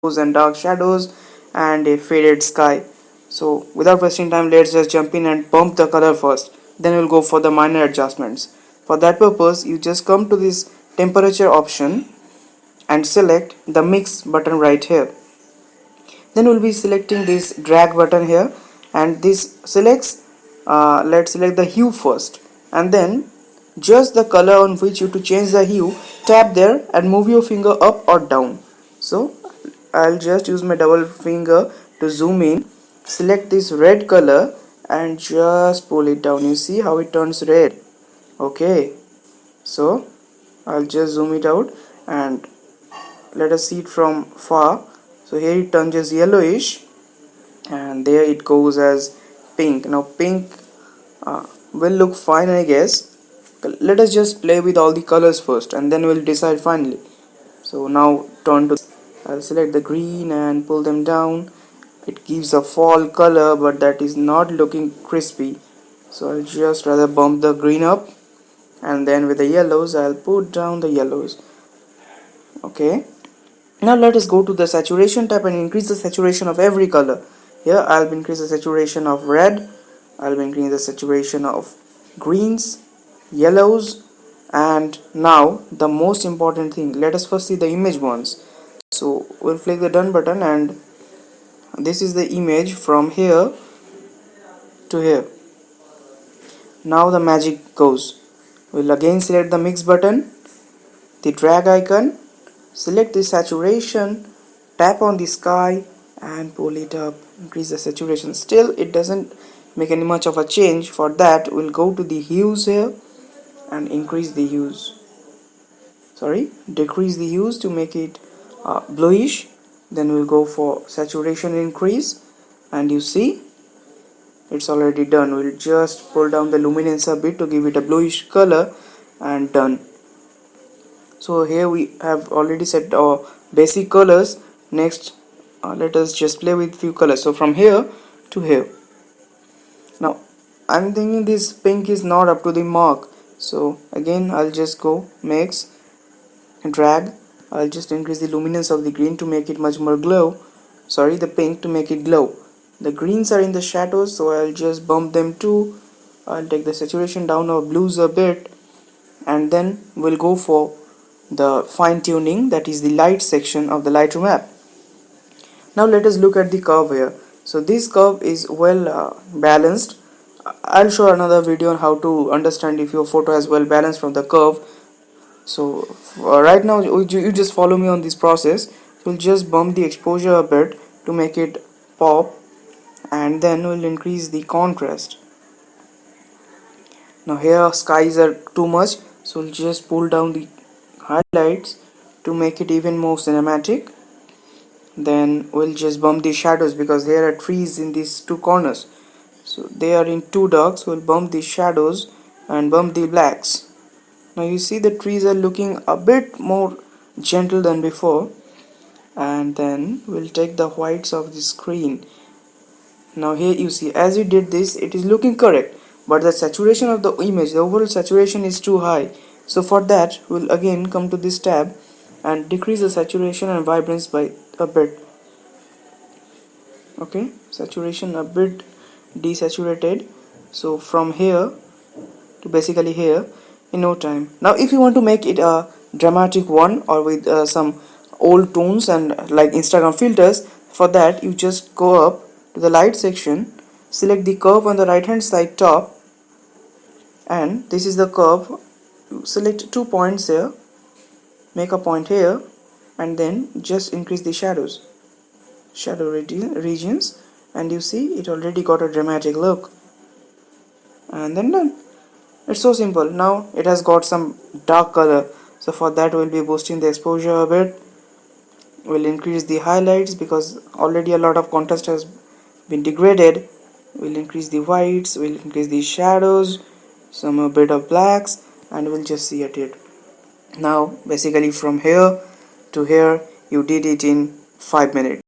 and dark shadows and a faded sky. So without wasting time, let's just jump in and bump the color first. Then we'll go for the minor adjustments. For that purpose, you just come to this temperature option and select the mix button right here. Then we'll be selecting this drag button here, and this selects let's select the hue first, and then just the color on which you to change the hue, tap there and move your finger up or down. So I'll just use my double finger to zoom in, select this red color and just pull it down. You see how it turns red. Okay, so I'll just zoom it out and let us see it from far. So here it turns yellowish and there it goes as pink. Now pink will look fine, I guess. Let us just play with all the colors first and then we'll decide finally. So now turn to, I'll select the green and pull them down. It gives a fall color, but that is not looking crispy, so I'll just rather bump the green up, and then with the yellows I'll put down the yellows. Okay, now let us go to the saturation tab and increase the saturation of every color. Here I'll increase the saturation of red, I'll increase the saturation of greens, yellows, and now the most important thing, let us first see the image ones. So we'll click the done button and this is the image from here to here. Now the magic goes. We'll again select the mix button, the drag icon, select the saturation, tap on the sky and pull it up, increase the saturation. Still it doesn't make any much of a change. For that we'll go to the hues here and increase the hues, decrease the hues to make it bluish. Then we'll go for saturation increase and you see it's already done. We'll just pull down the luminance a bit to give it a bluish color and done. So here we have already set our basic colors. Next let us just play with few colors. So from here to here, now I'm thinking this pink is not up to the mark, so again I'll just go mix and drag. I'll just increase the luminance of the green to make it much more the pink to make it glow. The greens are in the shadows, so I'll just bump them too. I'll take the saturation down or blues a bit, and then we'll go for the fine tuning, that is the light section of the Lightroom app. Now let us look at the curve here. So this curve is well balanced. I'll show another video on how to understand if your photo has well balanced from the curve. So right now you just follow me on this process. We'll just bump the exposure a bit to make it pop, and then we'll increase the contrast. Now here skies are too much, so we'll just pull down the highlights to make it even more cinematic. Then we'll just bump the shadows because there are trees in these two corners, so they are in too dark, so we'll bump the shadows and bump the blacks. Now you see the trees are looking a bit more gentle than before, and then we'll take the whites of the screen. Now here you see, as we did this, it is looking correct, but the saturation of the image, the overall saturation is too high. So for that we'll again come to this tab and decrease the saturation and vibrance by a bit. Okay, saturation a bit desaturated, so from here to basically here in no time. Now if you want to make it a dramatic one or with some old tones and like Instagram filters, for that you just go up to the light section, select the curve on the right hand side top, and this is the curve. Select 2 points here, make a point here, and then just increase the shadow regions, and you see it already got a dramatic look, and then done. It's so simple. Now it has got some dark color, so for that we'll be boosting the exposure a bit. We'll increase the highlights because already a lot of contrast has been degraded. We'll increase the whites, we'll increase the shadows, some a bit of blacks, and we'll just see it. Now basically from here to here you did it in 5 minutes.